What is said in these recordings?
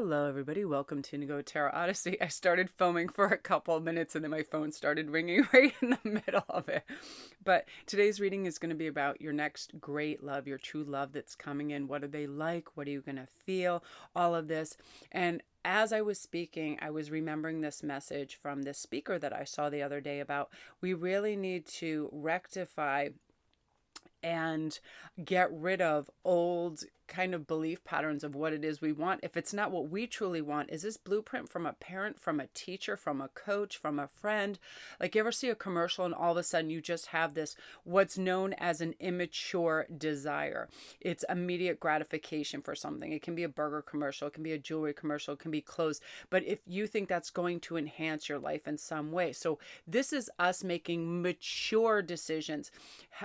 Hello, everybody. Welcome to Indigo Tarot Odyssey. I started filming for a couple of minutes and then my phone started ringing right in the middle of it. But today's reading is going to be about your next great love, your true love that's coming in. What are they like? What are you going to feel? All of this. And as I was speaking, I was remembering this message from this speaker that I saw the other day about we really need to rectify and get rid of old kind of belief patterns of what it is we want. If it's not what we truly want, is this blueprint from a parent, from a teacher, from a coach, from a friend? Like, you ever see a commercial and all of a sudden you just have this, what's known as an immature desire. It's immediate gratification for something. It can be a burger commercial, it can be a jewelry commercial, it can be clothes. But if you think that's going to enhance your life in some way. So this is us making mature decisions.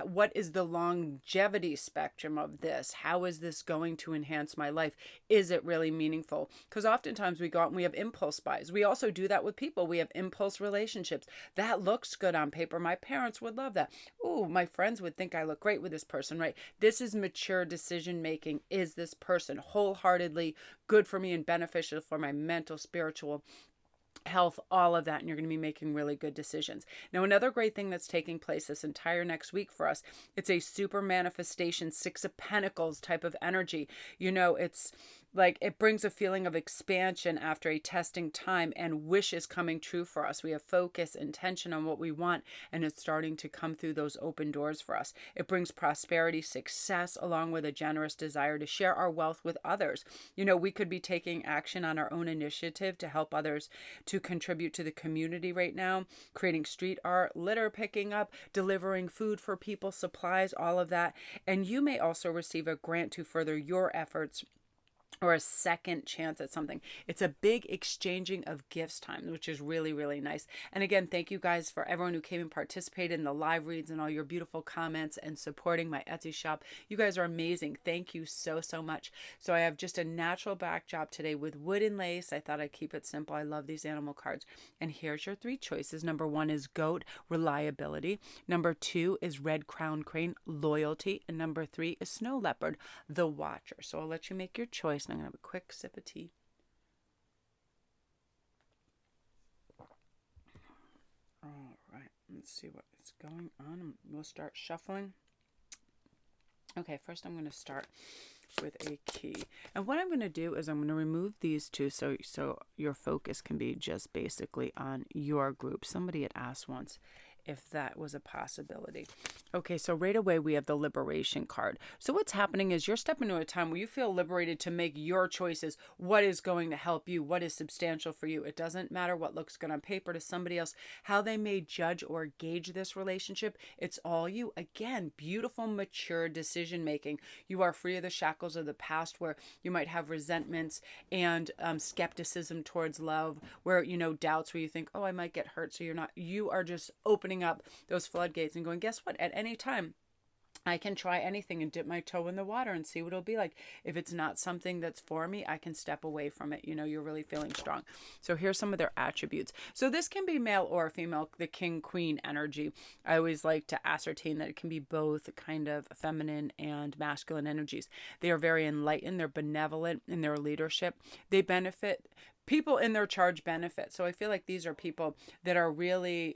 What is the longevity spectrum of this? How is this going to enhance my life? Is it really meaningful? Because oftentimes we go out and we have impulse buys. We also do that with people. We have impulse relationships. That looks good on paper. My parents would love that. Ooh, my friends would think I look great with this person, right? This is mature decision making. Is this person wholeheartedly good for me and beneficial for my mental, spiritual health, all of that, and you're going to be making really good decisions. Now, another great thing that's taking place this entire next week for us, it's a super manifestation, Six of Pentacles type of energy. You know, it's like it brings a feeling of expansion after a testing time, and wishes coming true for us. We have focus, intention on what we want, and it's starting to come through those open doors for us. It brings prosperity, success, along with a generous desire to share our wealth with others. You know, we could be taking action on our own initiative to help others to contribute to the community right now, creating street art, litter picking up, delivering food for people, supplies, all of that. And you may also receive a grant to further your efforts or a second chance at something. It's a big exchanging of gifts time, which is really, really nice. And again, thank you guys for everyone who came and participated in the live reads and all your beautiful comments and supporting my Etsy shop. You guys are amazing. Thank you so, so much. So I have just a natural backdrop today with wood and lace. I thought I'd keep it simple. I love these animal cards. And here's your three choices. Number 1 is goat, reliability. Number 2 is red crown crane, loyalty. And number 3 is snow leopard, the watcher. So I'll let you make your choice. I'm going to have a quick sip of tea. All right, let's see what is going on. We'll start shuffling. Okay, first I'm going to start with a key. And what I'm going to do is I'm going to remove these two so your focus can be just basically on your group. Somebody had asked once if that was a possibility. Okay, so right away we have the liberation card. So what's happening is you're stepping into a time where you feel liberated to make your choices. What is going to help you? What is substantial for you? It doesn't matter what looks good on paper to somebody else, how they may judge or gauge this relationship. It's all you. Again, beautiful, mature decision making. You are free of the shackles of the past where you might have resentments and skepticism towards love, where, you know, doubts where you think, oh, I might get hurt. So you're not, you are just opening up those floodgates and going, guess what? At any time, I can try anything and dip my toe in the water and see what it'll be like. If it's not something that's for me, I can step away from it. You know, you're really feeling strong. So here's some of their attributes. So this can be male or female, the king, queen energy. I always like to ascertain that it can be both kind of feminine and masculine energies. They are very enlightened. They're benevolent in their leadership. They benefit. People in their charge benefit. So I feel like these are people that are really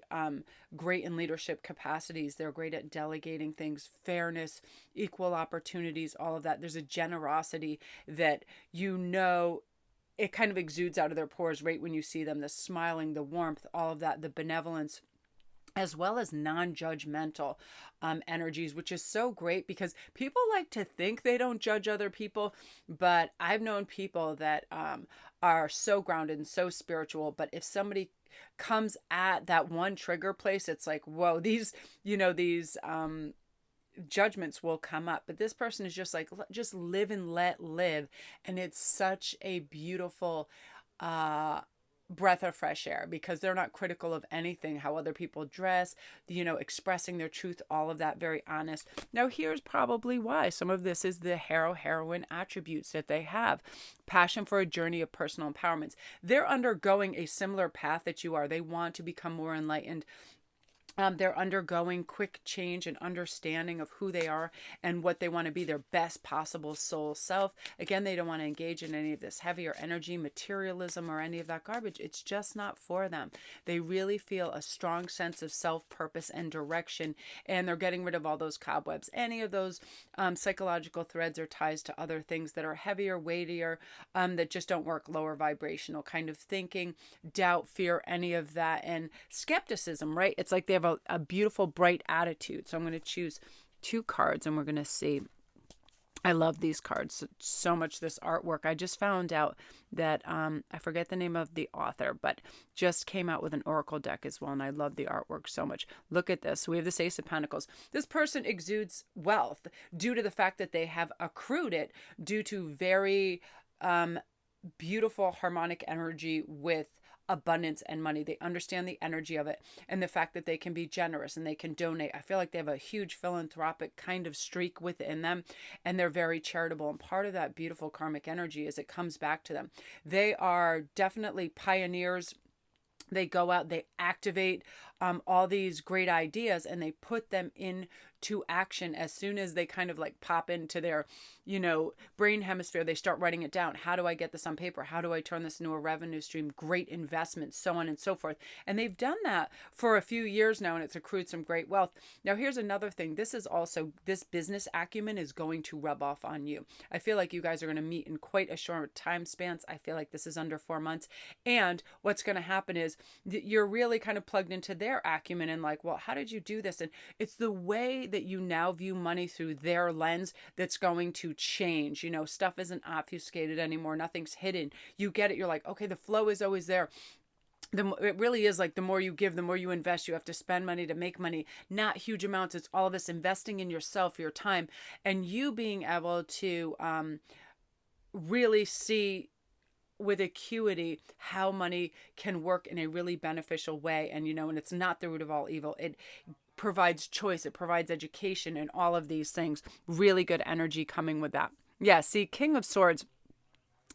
great in leadership capacities. They're great at delegating things, fairness, equal opportunities, all of that. There's a generosity that, you know, it kind of exudes out of their pores right when you see them. The smiling, the warmth, all of that, the benevolence, as well as non-judgmental energies, which is so great because people like to think they don't judge other people, but I've known people that are so grounded and so spiritual, but if somebody comes at that one trigger place, it's like, whoa, these judgments will come up. But this person is just like, just live and let live. And it's such a beautiful breath of fresh air because they're not critical of anything, how other people dress, you know, expressing their truth, all of that, very honest. Now, here's probably why. Some of this is the heroine attributes that they have. Passion for a journey of personal empowerment. They're undergoing a similar path that you are. They want to become more enlightened They're undergoing quick change and understanding of who they are and what they want to be, their best possible soul self. Again, they don't want to engage in any of this heavier energy, materialism, or any of that garbage. It's just not for them. They really feel a strong sense of self-purpose and direction, and they're getting rid of all those cobwebs, any of those psychological threads or ties to other things that are heavier, weightier, that just don't work, lower vibrational kind of thinking, doubt, fear, any of that, and skepticism, right? It's like they have a beautiful, bright attitude. So I'm going to choose 2 cards and we're going to see. I love these cards so much, this artwork. I just found out that, I forget the name of the author, but just came out with an oracle deck as well. And I love the artwork so much. Look at this. We have this Ace of Pentacles. This person exudes wealth due to the fact that they have accrued it due to very beautiful harmonic energy with abundance and money. They understand the energy of it and the fact that they can be generous and they can donate. I feel like they have a huge philanthropic kind of streak within them, and they're very charitable. And part of that beautiful karmic energy is it comes back to them. They are definitely pioneers. They go out, they activate all these great ideas, and they put them into action as soon as they kind of like pop into their, brain hemisphere. They start writing it down. How do I get this on paper? How do I turn this into a revenue stream? Great investments, so on and so forth. And they've done that for a few years now, and it's accrued some great wealth. Now, here's another thing. This business acumen is going to rub off on you. I feel like you guys are going to meet in quite a short time spans. I feel like this is under 4 months. And what's going to happen is you're really kind of plugged into their acumen and like, well, how did you do this? And it's the way that you now view money through their lens that's going to change. Stuff isn't obfuscated anymore. Nothing's hidden. You get it. You're like, okay, the flow is always there. It really is like the more you give, the more you invest. You have to spend money to make money, not huge amounts. It's all this investing in yourself, your time, and you being able to really see with acuity how money can work in a really beneficial way. And, and it's not the root of all evil. It provides choice. It provides education and all of these things. Really good energy coming with that. Yeah, see, King of Swords.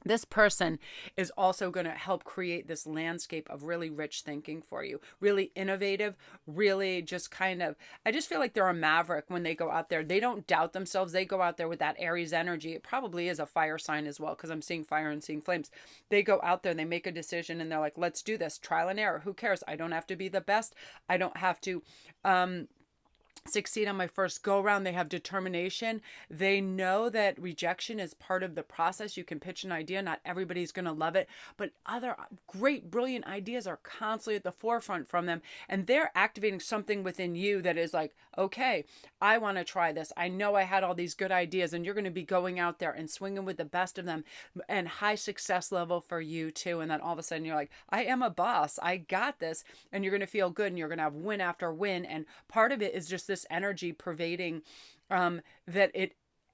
This person is also going to help create this landscape of really rich thinking for you, really innovative, really just kind of, I just feel like they're a maverick when they go out there. They don't doubt themselves. They go out there with that Aries energy. It probably is a fire sign as well, because I'm seeing fire and seeing flames. They go out there, they make a decision, and they're like, let's do this. Trial and error. Who cares? I don't have to be the best. I don't have to succeed on my first go round. They have determination. They know that rejection is part of the process. You can pitch an idea. Not everybody's going to love it, but other great, brilliant ideas are constantly at the forefront from them. And they're activating something within you that is like, okay, I want to try this. I know I had all these good ideas, and you're going to be going out there and swinging with the best of them, and high success level for you too. And then all of a sudden you're like, I am a boss. I got this. And you're going to feel good, and you're going to have win after win. And part of it is just this energy pervading that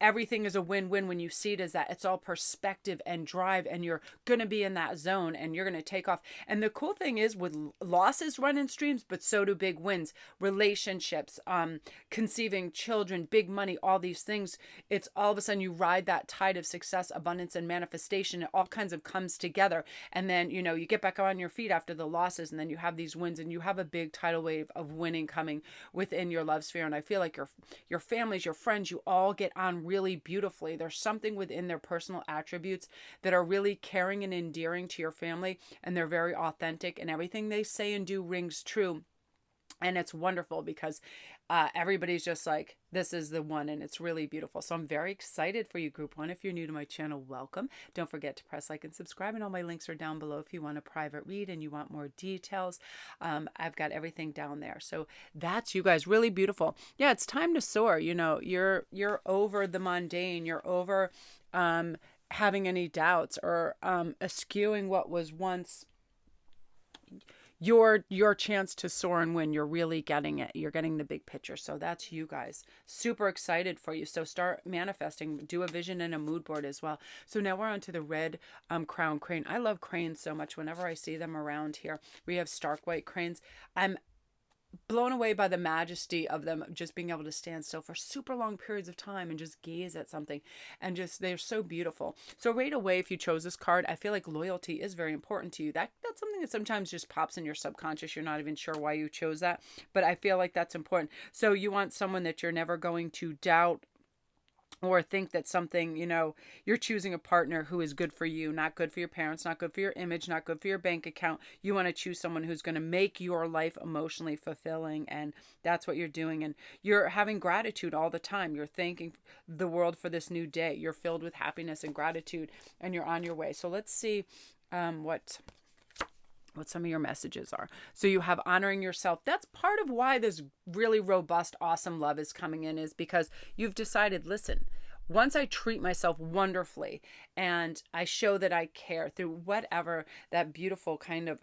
everything is a win-win when you see it as that. It's all perspective and drive, and you're going to be in that zone, and you're going to take off. And the cool thing is, with losses run in streams, but so do big wins, relationships, conceiving children, big money, all these things. It's all of a sudden you ride that tide of success, abundance, and manifestation. It all kinds of comes together. And then, you get back on your feet after the losses, and then you have these wins, and you have a big tidal wave of winning coming within your love sphere. And I feel like your families, your friends, you all get on really beautifully. There's something within their personal attributes that are really caring and endearing to your family, and they're very authentic, and everything they say and do rings true. And it's wonderful because everybody's just like, this is the one, and it's really beautiful. So I'm very excited for you, Group 1. If you're new to my channel, welcome. Don't forget to press like and subscribe, and all my links are down below if you want a private read and you want more details. I've got everything down there. So that's you guys, really beautiful. Yeah, it's time to soar. You're over the mundane. You're over having any doubts or eschewing what was once your chance to soar and win. You're really getting it. You're getting the big picture. So that's you guys. Super excited for you. So start manifesting. Do a vision and a mood board as well. So now we're on to the red crown crane. I love cranes so much. Whenever I see them around here, we have stark white cranes. I'm blown away by the majesty of them, just being able to stand still for super long periods of time and just gaze at something, and just, they're so beautiful. So right away, if you chose this card, I feel like loyalty is very important to you. That's something that sometimes just pops in your subconscious. You're not even sure why you chose that, but I feel like that's important. So you want someone that you're never going to doubt or think that something, you're choosing a partner who is good for you, not good for your parents, not good for your image, not good for your bank account. You want to choose someone who's going to make your life emotionally fulfilling, and that's what you're doing. And you're having gratitude all the time. You're thanking the world for this new day. You're filled with happiness and gratitude, and you're on your way. So let's see what some of your messages are. So you have honoring yourself. That's part of why this really robust, awesome love is coming in, is because you've decided, listen, once I treat myself wonderfully and I show that I care through whatever that beautiful kind of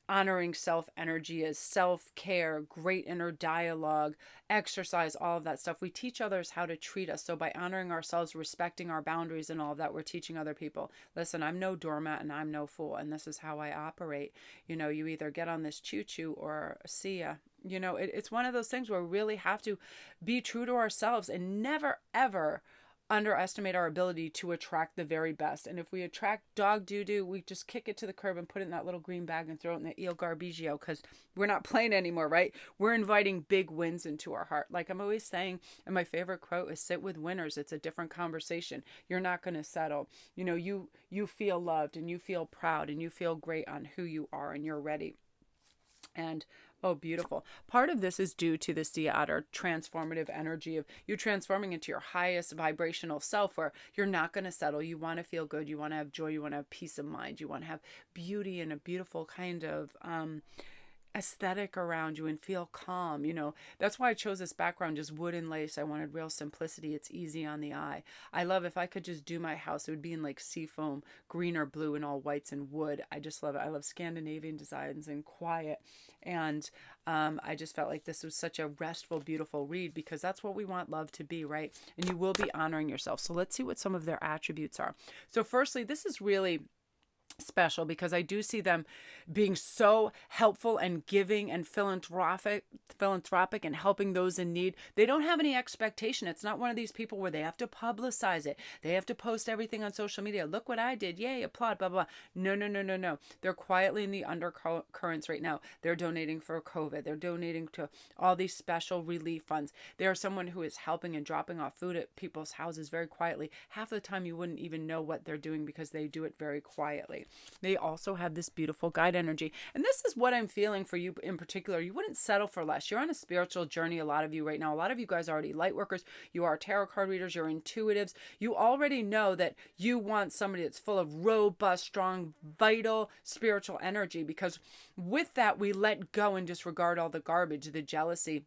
honoring self energy is, self-care, great inner dialogue, exercise, all of that stuff. We teach others how to treat us. So by honoring ourselves, respecting our boundaries and all of that, we're teaching other people, listen, I'm no doormat and I'm no fool, and this is how I operate. You either get on this choo-choo or see ya. It's one of those things where we really have to be true to ourselves and never, ever underestimate our ability to attract the very best. And if we attract dog doo-doo, we just kick it to the curb and put it in that little green bag and throw it in the Il Garbigio, because we're not playing anymore, right? We're inviting big wins into our heart. Like I'm always saying, and my favorite quote is, sit with winners. It's a different conversation. You're not going to settle. You feel loved and you feel proud and you feel great on who you are, and you're ready. And oh, beautiful. Part of this is due to the Siyat, or transformative energy of you transforming into your highest vibrational self, where you're not going to settle. You want to feel good. You want to have joy. You want to have peace of mind. You want to have beauty and a beautiful kind of aesthetic around you and feel calm. That's why I chose this background, just wood and lace. I wanted real simplicity. It's easy on the eye. I love, if I could just do my house, it would be in like seafoam, green or blue, and all whites and wood. I just love it. I love Scandinavian designs and quiet. And I just felt like this was such a restful, beautiful read, because that's what we want love to be, right? And you will be honoring yourself. So let's see what some of their attributes are. So firstly, this is really special because I do see them being so helpful and giving and philanthropic and helping those in need. They don't have any expectation. It's not one of these people where they have to publicize it. They have to post everything on social media. Look what I did. Yay, applaud, blah, blah. No. They're quietly in the undercurrents right now. They're donating for COVID. They're donating to all these special relief funds. They are someone who is helping and dropping off food at people's houses very quietly. Half of the time you wouldn't even know what they're doing because they do it very quietly. They also have this beautiful guide energy. And this is what I'm feeling for you in particular. You wouldn't settle for less. You're on a spiritual journey, a lot of you right now. A lot of you guys are already light workers. You are tarot card readers. You're intuitives. You already know that you want somebody that's full of robust, strong, vital, spiritual energy, because with that, we let go and disregard all the garbage, the jealousy,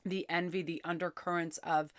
the envy, the undercurrents of,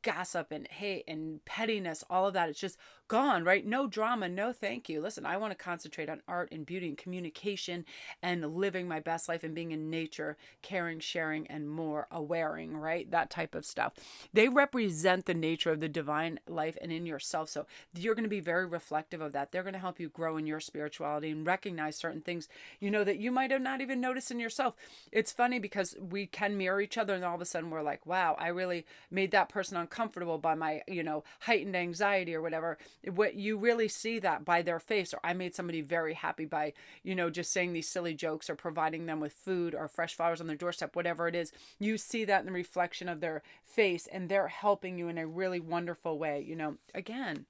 gossip and hate and pettiness, all of that. It's just gone, right? No drama, no thank you. Listen, I want to concentrate on art and beauty and communication and living my best life and being in nature, caring, sharing, and more, awareing, right? That type of stuff. They represent the nature of the divine life and in yourself. So you're going to be very reflective of that. They're going to help you grow in your spirituality and recognize certain things, that you might have not even noticed in yourself. It's funny because we can mirror each other, and all of a sudden we're like, wow, I really made that person uncomfortable by my, heightened anxiety or whatever. What you really see that by their face, or I made somebody very happy by, just saying these silly jokes or providing them with food or fresh flowers on their doorstep, whatever it is. You see that in the reflection of their face, and they're helping you in a really wonderful way. Again,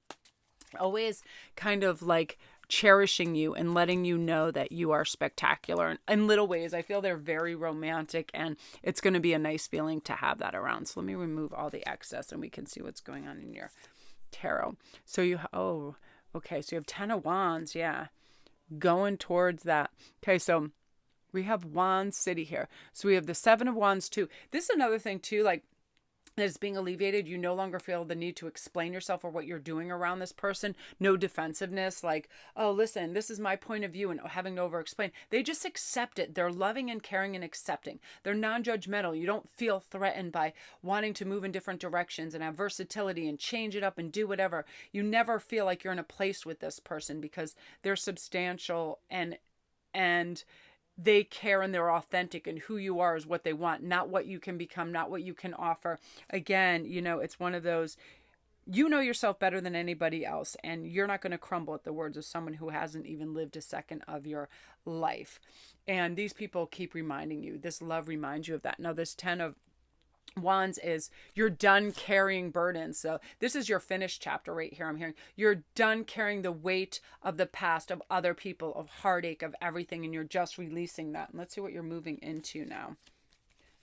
always kind of like cherishing you and letting you know that you are spectacular in little ways. I feel they're very romantic, and it's going to be a nice feeling to have that around. So let me remove all the excess and we can see what's going on in your tarot. So so you have 10 of Wands. Yeah. Going towards that. Okay. So we have Wands City here. So we have the 7 of Wands too. This is another thing too, like, that is being alleviated. You no longer feel the need to explain yourself or what you're doing around this person. No defensiveness, like, oh, listen, this is my point of view, and having to over explain. They just accept it. They're loving and caring and accepting. They're non-judgmental. You don't feel threatened by wanting to move in different directions and have versatility and change it up and do whatever. You never feel like you're in a place with this person because they're substantial and they care and they're authentic, and who you are is what they want, not what you can become, not what you can offer. Again, it's one of those, you know yourself better than anybody else, and you're not going to crumble at the words of someone who hasn't even lived a second of your life. And these people keep reminding you, this love reminds you of that. Now, this 10 of Wands is you're done carrying burdens. So this is your finished chapter right here. I'm hearing you're done carrying the weight of the past, of other people, of heartache, of everything, and you're just releasing that. And let's see what you're moving into now.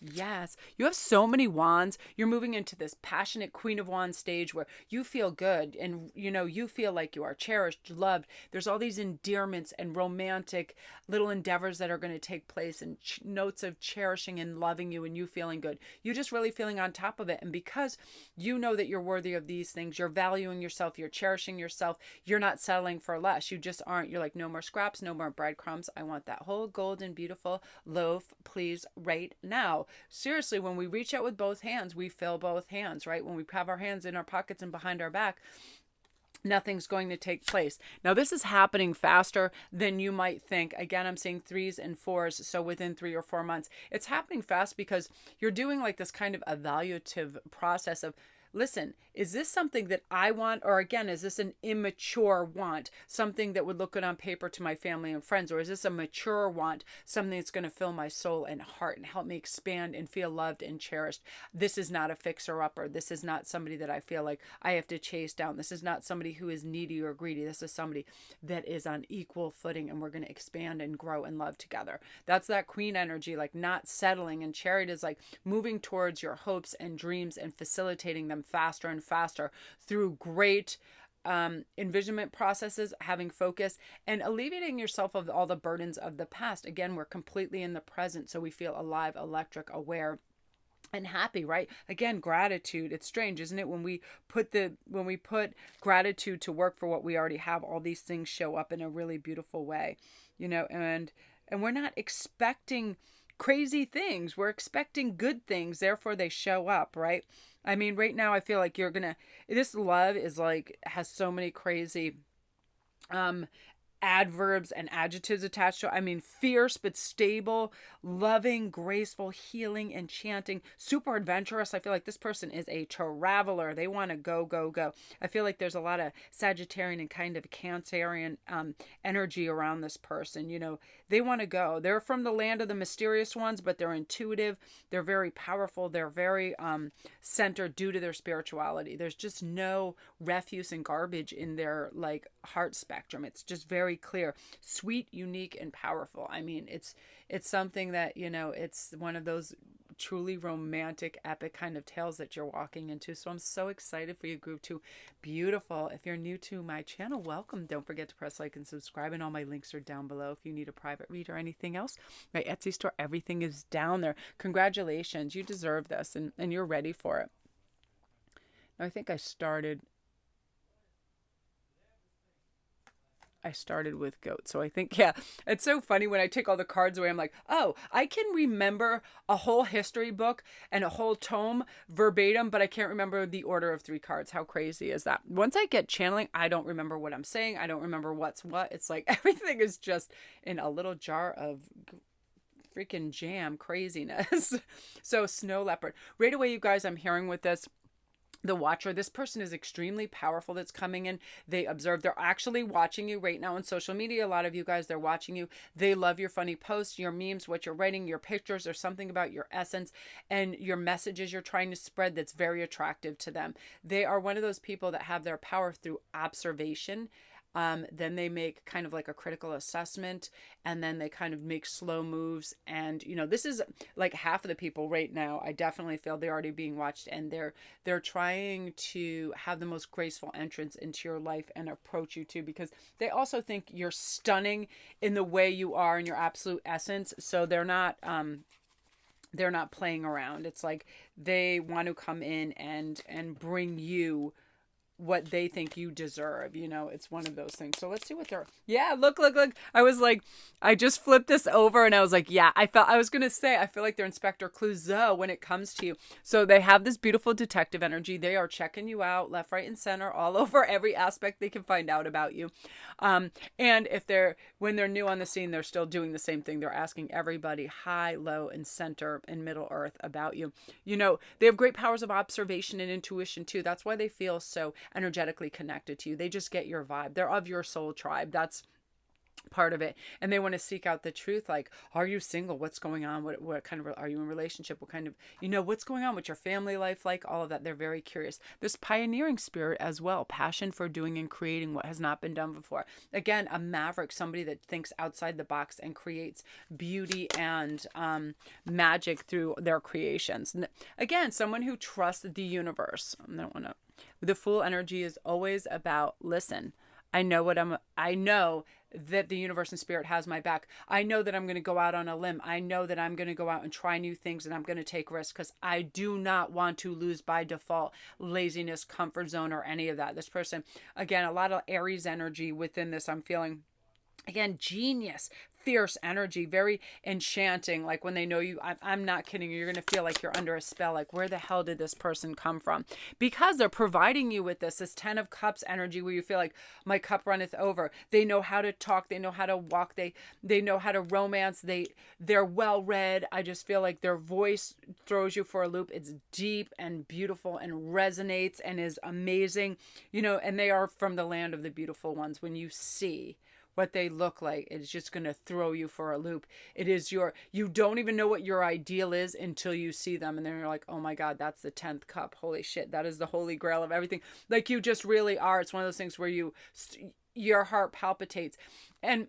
Yes, you have so many wands. You're moving into this passionate Queen of Wands stage where you feel good and you feel like you are cherished, loved. There's all these endearments and romantic little endeavors that are going to take place, and notes of cherishing and loving you, and you feeling good. You're just really feeling on top of it. And because you know that you're worthy of these things, you're valuing yourself, you're cherishing yourself, you're not settling for less. You just aren't. You're like, no more scraps, no more breadcrumbs. I want that whole golden, beautiful loaf, please, right now. Seriously, when we reach out with both hands, we fill both hands, right? When we have our hands in our pockets and behind our back, nothing's going to take place. Now, this is happening faster than you might think. Again, I'm seeing 3s and 4s. So within 3 or 4 months, it's happening fast because you're doing like this kind of evaluative process of, listen, is this something that I want? Or again, is this an immature want? Something that would look good on paper to my family and friends? Or is this a mature want? Something that's going to fill my soul and heart and help me expand and feel loved and cherished? This is not a fixer-upper. This is not somebody that I feel like I have to chase down. This is not somebody who is needy or greedy. This is somebody that is on equal footing, and we're going to expand and grow and love together. That's that queen energy, like not settling. And chariot is like moving towards your hopes and dreams and facilitating them faster and faster through great envisionment processes, having focus, and alleviating yourself of all the burdens of the past. Again, we're completely in the present, so we feel alive, electric, aware, and happy, right? Again, gratitude. It's strange, isn't it? When we put gratitude to work for what we already have, all these things show up in a really beautiful way, and we're not expecting crazy things. We're expecting good things, therefore they show up, right? I mean, right now I feel like this love is like, has so many crazy adverbs and adjectives attached to it. I mean, fierce but stable, loving, graceful, healing, enchanting, super adventurous. I feel like this person is a traveler. They want to go, go, go. I feel like there's a lot of Sagittarian and kind of Cancerian energy around this person. They want to go. They're from the land of the mysterious ones, but they're intuitive. They're very powerful. They're very centered due to their spirituality. There's just no refuse and garbage in their like heart spectrum. It's just very clear, sweet, unique, and powerful. I mean, it's something that, it's one of those truly romantic, epic kind of tales that you're walking into. So I'm so excited for you, group 2. Beautiful. If you're new to my channel, welcome. Don't forget to press like and subscribe, and all my links are down below. If you need a private read or anything else, my Etsy store, everything is down there. Congratulations. You deserve this, and you're ready for it. Now, I think I started with goat. So I think, yeah, it's so funny when I take all the cards away, I'm like, oh, I can remember a whole history book and a whole tome verbatim, but I can't remember the order of 3 cards. How crazy is that? Once I get channeling, I don't remember what I'm saying. I don't remember what's what. It's like everything is just in a little jar of freaking jam craziness. So snow leopard. Right away, you guys, I'm hearing with this, the watcher, this person is extremely powerful that's coming in. They observe. They're actually watching you right now on social media. A lot of you guys, they're watching you. They love your funny posts, your memes, what you're writing, your pictures. There's something about your essence and your messages you're trying to spread that's very attractive to them. They are one of those people that have their power through observation. Then they make kind of like a critical assessment, and then they kind of make slow moves. And, this is like half of the people right now. I definitely feel they're already being watched, and they're trying to have the most graceful entrance into your life and approach you too, because they also think you're stunning in the way you are in your absolute essence. So they're not playing around. It's like they want to come in and bring you what they think you deserve. You know, it's one of those things. So let's see what they're, yeah, look. I was like, I just flipped this over and I was like, yeah, I feel like they're Inspector Clouseau when it comes to you. So they have this beautiful detective energy. They are checking you out left, right, and center, all over every aspect they can find out about you. And when they're new on the scene, they're still doing the same thing. They're asking everybody high, low, and center and middle earth about you. You know, they have great powers of observation and intuition too. That's why they feel so energetically connected to you. They just get your vibe. They're of your soul tribe. That's part of it. And they want to seek out the truth. Like, are you single? What's going on? What kind of, are you in a relationship? What kind of, what's going on with your family life? Like all of that. They're very curious. This pioneering spirit as well, passion for doing and creating what has not been done before. Again, a maverick, somebody that thinks outside the box and creates beauty and magic through their creations. Again, someone who trusts the universe. The Fool energy is always about, listen, I know that the universe and spirit has my back. I know that I'm going to go out on a limb. I know that I'm going to go out and try new things and I'm going to take risks because I do not want to lose by default, laziness, comfort zone, or any of that. This person, again, a lot of Aries energy within this. I'm feeling, again, genius, fierce energy, very enchanting. Like when they know you, I'm not kidding you, you're going to feel like you're under a spell. Like, where the hell did this person come from? Because they're providing you with this 10 of Cups energy where you feel like my cup runneth over. They know how to talk. They know how to walk. They know how to romance. They're well read. I just feel like their voice throws you for a loop. It's deep and beautiful and resonates and is amazing, and they are from the land of the beautiful ones. When you see what they look like, it's just going to throw you for a loop. It is you don't even know what your ideal is until you see them. And then you're like, oh my God, that's the 10th cup. Holy shit. That is the holy grail of everything. Like, you just really are. It's one of those things where your heart palpitates. And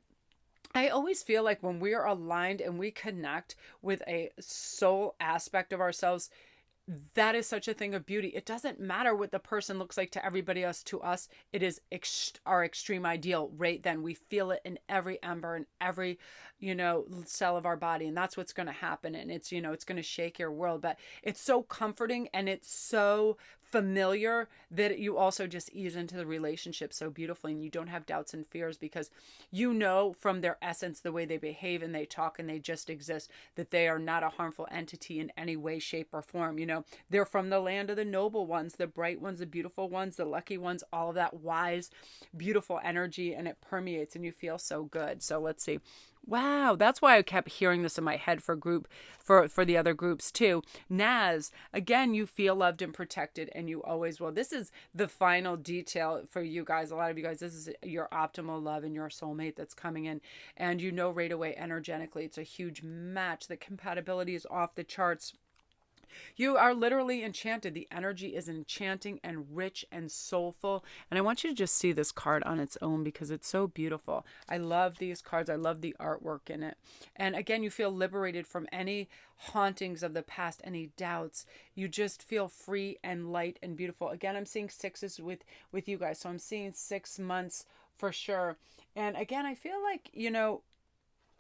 I always feel like when we are aligned and we connect with a soul aspect of ourselves, that is such a thing of beauty. It doesn't matter what the person looks like to everybody else. To us, it is our extreme ideal right then. We feel it in every ember and every, cell of our body. And that's what's going to happen. And it's, it's going to shake your world. But it's so comforting and it's so familiar that you also just ease into the relationship so beautifully, and you don't have doubts and fears because from their essence, the way they behave and they talk and they just exist, that they are not a harmful entity in any way, shape, or form. They're from the land of the noble ones, the bright ones, the beautiful ones, the lucky ones, all of that wise, beautiful energy, and it permeates and you feel so good. So let's see. Wow, that's why I kept hearing this in my head for the other groups too. Naz, again, you feel loved and protected, and you always will. This is the final detail for you guys. A lot of you guys, this is your optimal love and your soulmate that's coming in, and right away energetically, it's a huge match. The compatibility is off the charts. You are literally enchanted. The energy is enchanting and rich and soulful. And I want you to just see this card on its own because it's so beautiful. I love these cards. I love the artwork in it. And again, you feel liberated from any hauntings of the past, any doubts. You just feel free and light and beautiful. Again, I'm seeing sixes with you guys. So I'm seeing 6 months for sure. And again, I feel like,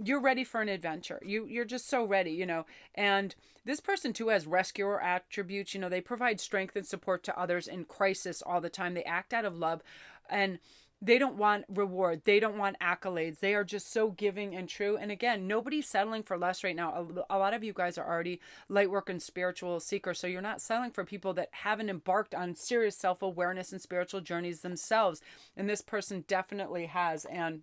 you're ready for an adventure. You're just so ready, and this person too has rescuer attributes. They provide strength and support to others in crisis all the time. They act out of love and they don't want reward. They don't want accolades. They are just so giving and true. And again, nobody's settling for less right now. A lot of you guys are already light work and spiritual seekers. So you're not settling for people that haven't embarked on serious self-awareness and spiritual journeys themselves. And this person definitely has. And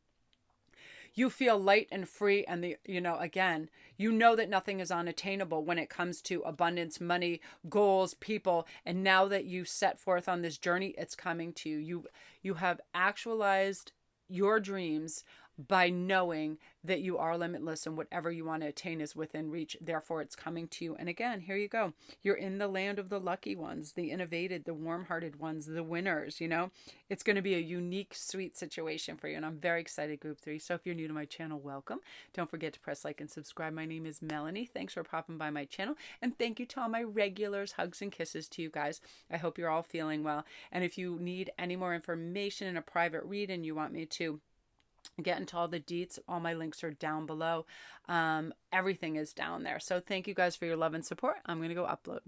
you feel light and free, and again, that nothing is unattainable when it comes to abundance, money, goals, people. And now that you set forth on this journey, it's coming to you. You have actualized your dreams by knowing that you are limitless and whatever you want to attain is within reach. Therefore, it's coming to you. And again, here you go. You're in the land of the lucky ones, the innovative, the warm-hearted ones, the winners, It's going to be a unique, sweet situation for you. And I'm very excited, Group 3. So if you're new to my channel, welcome. Don't forget to press like and subscribe. My name is Melanie. Thanks for popping by my channel. And thank you to all my regulars. Hugs and kisses to you guys. I hope you're all feeling well. And if you need any more information in a private read and you want me to get into all the deets, all my links are down below. Everything is down there. So thank you guys for your love and support. I'm going to go upload.